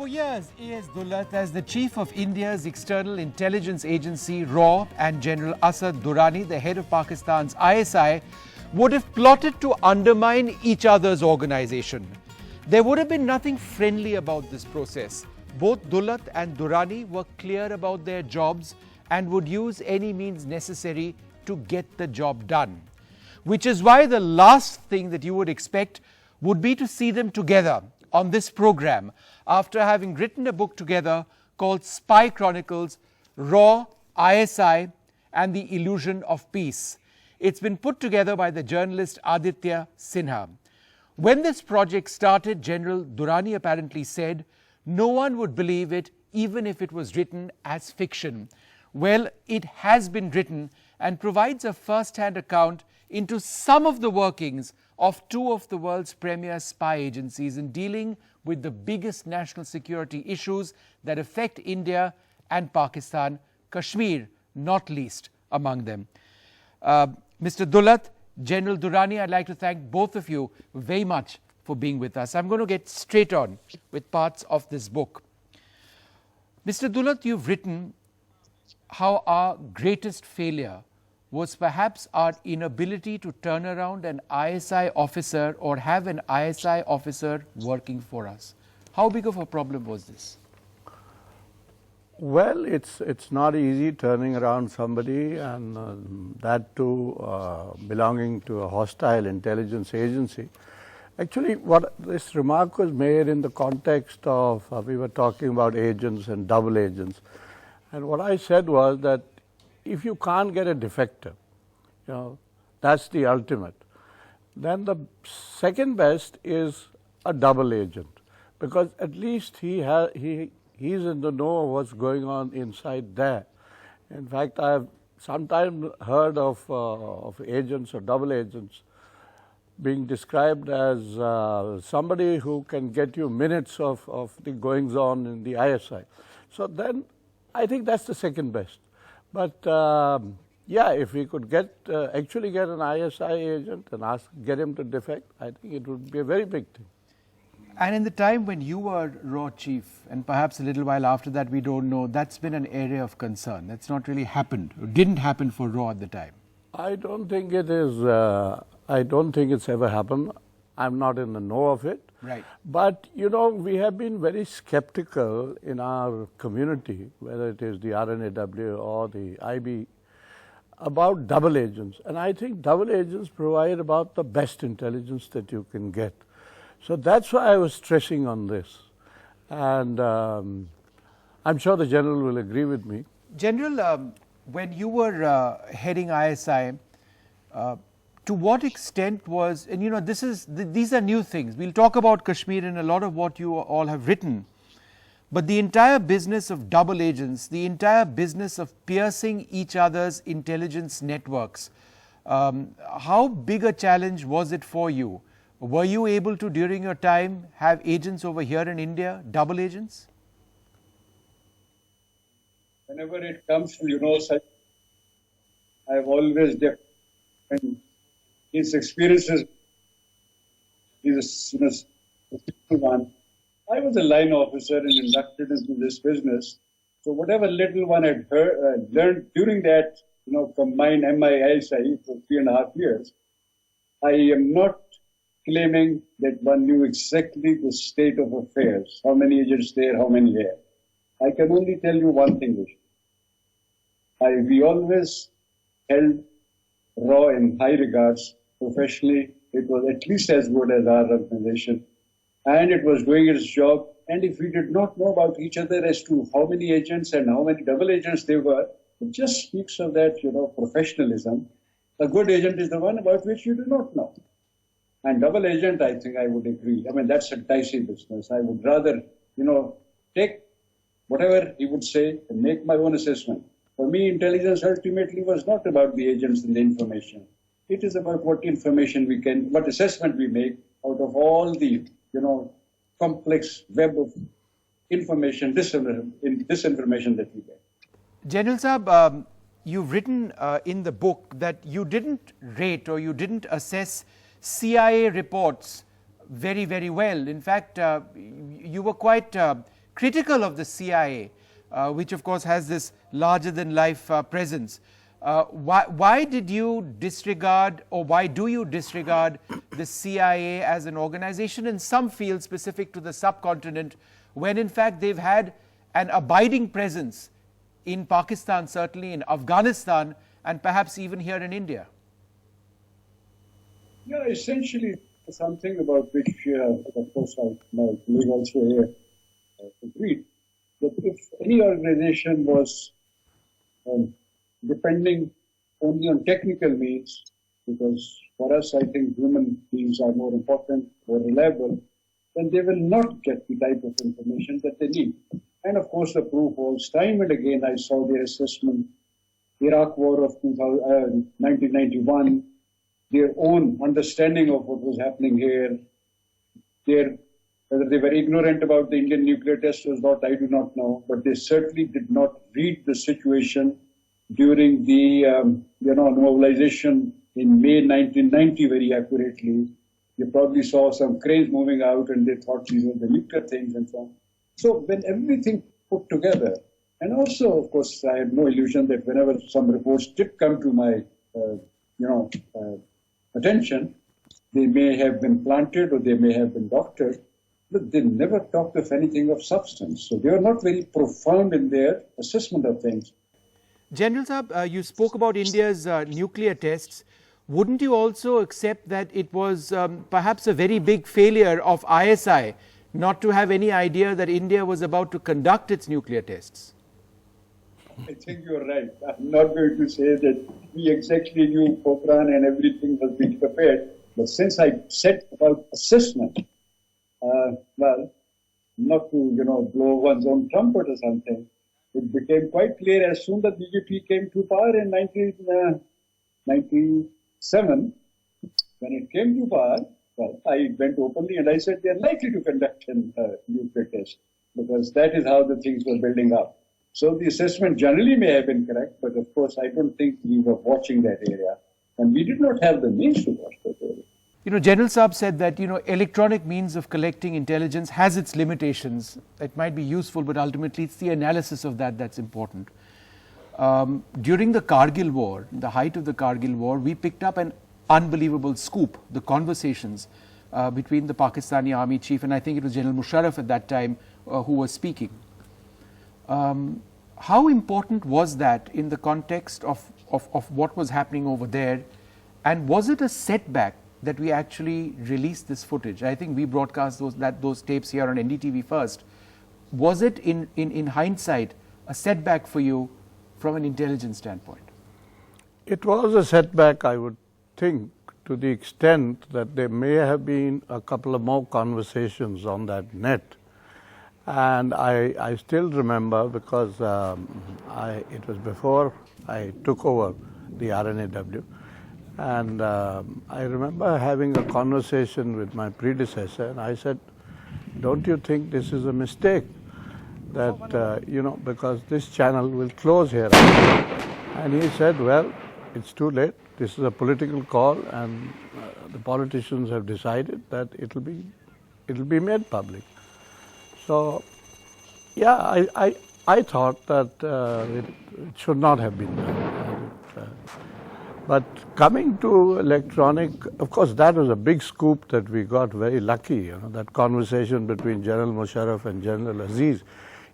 For years, AS Dulat, as the chief of India's external intelligence agency RAW, and General Asad Durani, the head of Pakistan's ISI, would have plotted to undermine each other's organization. There would have been nothing friendly about this process. Both Dulat and Durani were clear about their jobs and would use any means necessary to get the job done. Which is why the last thing that you would expect would be to see them together on this program after having written a book together called Spy Chronicles RAW, ISI and the Illusion of Peace. It's been put together by the journalist Aditya Sinha. When this project started, General Durani apparently said no one would believe it even if it was written as fiction. Well, it has been written and provides a first-hand account into some of the workings of two of the world's premier spy agencies in dealing with the biggest national security issues that affect India and Pakistan, Kashmir not least among them. Mr. Dulat, General Durani, I'd like to thank both of you very much for being with us. I'm going to get straight on with parts of this book. Mr. Dulat, you've written how our greatest failure was perhaps our inability to turn around an ISI officer or have an ISI officer working for us. How big of a problem was this? Well, it's not easy turning around somebody, and that too belonging to a hostile intelligence agency. Actually, what this remark was made in the context of, we were talking about agents and double agents. And what I said was that if you can't get a defector, that's the ultimate. Then the second best is a double agent, because at least he's in the know of what's going on inside there. In fact, I have sometimes heard of agents or double agents being described as somebody who can get you minutes of the goings on in the ISI. So then I think that's the second best. But yeah, if we could actually get an ISI agent and get him to defect, I think it would be a very big thing. And in the time when you were RAW chief, and perhaps a little while after that, we don't know, that's been an area of concern. That's not really happened, or didn't happen for RAW at the time. I don't think it is. I don't think it's ever happened. I'm not in the know of it. Right. But, we have been very skeptical in our community, whether it is the RNAW or the IB, about double agents. And I think double agents provide about the best intelligence that you can get. So that's why I was stressing on this. And I'm sure the General will agree with me. General, when you were heading ISI, to what extent was, and these are new things. We'll talk about Kashmir and a lot of what you all have written. But the entire business of double agents, the entire business of piercing each other's intelligence networks, how big a challenge was it for you? Were you able to, during your time, have agents over here in India, double agents? Whenever it comes to, such, I've always and his experiences, he's a one. I was a line officer and inducted into this business. So whatever little one had learned during that, combined MISI for 3.5 years, I am not claiming that one knew exactly the state of affairs, how many agents there, how many here. I can only tell you one thing. We always held RAW in high regards. Professionally, it was at least as good as our organization, and it was doing its job. And if we did not know about each other as to how many agents and how many double agents there were, it just speaks of that, professionalism. A good agent is the one about which you do not know. And double agent, I think I would agree. I mean, that's a dicey business. I would rather, take whatever he would say and make my own assessment. For me, intelligence ultimately was not about the agents and the information. It is about what information what assessment we make out of all the, complex web of information, disinformation that we get. General Saab, you've written in the book that you didn't rate or you didn't assess CIA reports very, very well. In fact, you were quite critical of the CIA, which of course has this larger-than-life presence. Why did you disregard, or why do you disregard the CIA as an organization in some fields specific to the subcontinent, when in fact they've had an abiding presence in Pakistan, certainly in Afghanistan, and perhaps even here in India? Yeah, essentially something about which, of course, my colleague also here agreed, that if any organization was depending only on technical means, because for us, I think human beings are more important, more reliable, then they will not get the type of information that they need. And of course, the proof was time and again, I saw their assessment, Iraq War of 1991, their own understanding of what was happening here, whether they were ignorant about the Indian nuclear test or not, I do not know, but they certainly did not read the situation during the mobilization in May 1990 very accurately. They probably saw some cranes moving out and they thought these were the nuclear things and so on. So when everything put together, and also, of course, I have no illusion that whenever some reports did come to my, attention, they may have been planted or they may have been doctored, but they never talked of anything of substance. So they are not very profound in their assessment of things. General Saab, you spoke about India's nuclear tests. Wouldn't you also accept that it was perhaps a very big failure of ISI not to have any idea that India was about to conduct its nuclear tests? I think you're right. I'm not going to say that we exactly knew Pokhran and everything was being prepared. But since I said about assessment, well, not to blow one's own trumpet or something, it became quite clear as soon as BJP came to power in 1997. When it came to power, well, I went openly and I said they are likely to conduct a nuclear test because that is how the things were building up. So the assessment generally may have been correct, but of course I don't think we were watching that area, and we did not have the means to watch that area. General Saab said that, electronic means of collecting intelligence has its limitations. It might be useful, but ultimately it's the analysis of that that's important. During the Kargil War, the height of the Kargil War, we picked up an unbelievable scoop, the conversations between the Pakistani army chief, and I think it was General Musharraf at that time who was speaking. How important was that in the context of what was happening over there, and was it a setback that we actually released this footage? I think we broadcast those tapes here on NDTV first. Was it in hindsight a setback for you from an intelligence standpoint? It was a setback, I would think, to the extent that there may have been a couple of more conversations on that net. And I still remember, because it was before I took over the RNAW, and I remember having a conversation with my predecessor, and I said, don't you think this is a mistake? That, because this channel will close here. And he said, well, it's too late. This is a political call, and the politicians have decided that it'll be made public. So, yeah, I thought that it should not have been done. But coming to electronic, of course, that was a big scoop that we got very lucky, that conversation between General Musharraf and General Aziz.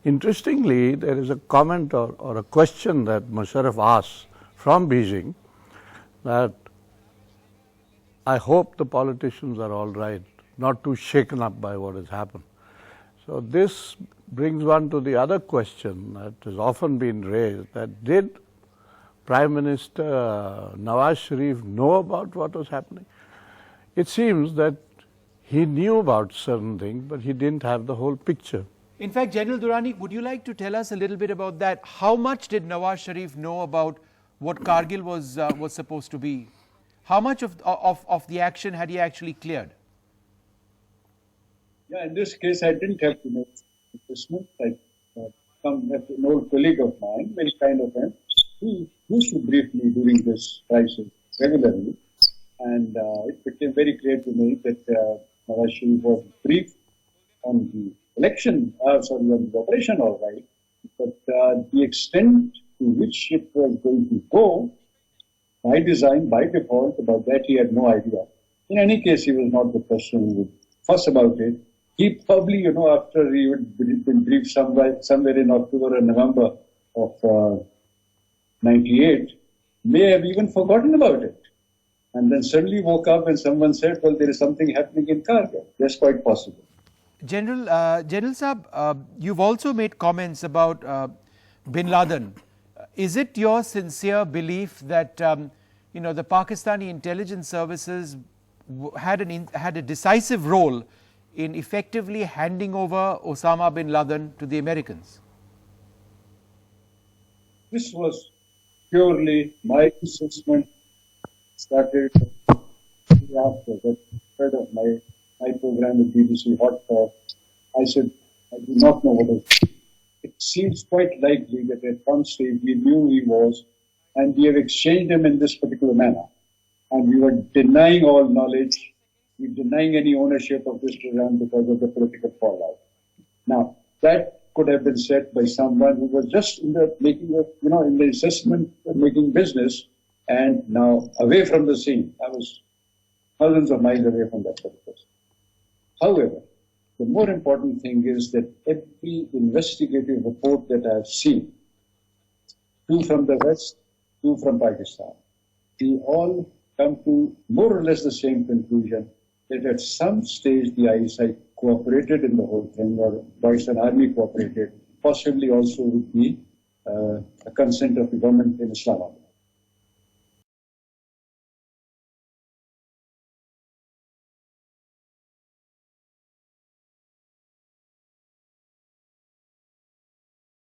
Interestingly, there is a comment or a question that Musharraf asked from Beijing, that I hope the politicians are all right, not too shaken up by what has happened. So this brings one to the other question that has often been raised, that did Prime Minister Nawaz Sharif know about what was happening? It seems that he knew about certain things, but he didn't have the whole picture. In fact, General Durrani, would you like to tell us a little bit about that? How much did Nawaz Sharif know about what Kargil was supposed to be? How much of the action had he actually cleared? Yeah, in this case, I didn't have to make assessment. An old colleague of mine, very kind of him, he used to brief me during this crisis regularly, and it became very clear to me that Nawaz Sharif was briefed on the the operation all right, but the extent to which it was going to go, by design, by default, about that he had no idea. In any case, he was not the person who would fuss about it. He probably, after he would been briefed somewhere in October or November of 98, may have even forgotten about it. And then suddenly woke up and someone said, well, there is something happening in Kargil. That's quite possible. General Saab, you've also made comments about bin Laden. Is it your sincere belief that the Pakistani intelligence services had a decisive role in effectively handing over Osama bin Laden to the Americans? This was purely my assessment. Started after that, heard of my program with BBC Hot Talk. I said, I do not know what it seems quite likely that at one stage we knew he was, and we have exchanged him in this particular manner. And we were denying all knowledge, we were denying any ownership of this program because of the political fallout. Now, that could have been said by someone who was just in the making of, in the assessment, making business, and now away from the scene. I was thousands of miles away from that purpose. However, the more important thing is that every investigative report that I have seen, two from the West, two from Pakistan, they all come to more or less the same conclusion that at some stage the ISI cooperated in the whole thing, or Pakistan Army cooperated, possibly also with the consent of the government in Islamabad.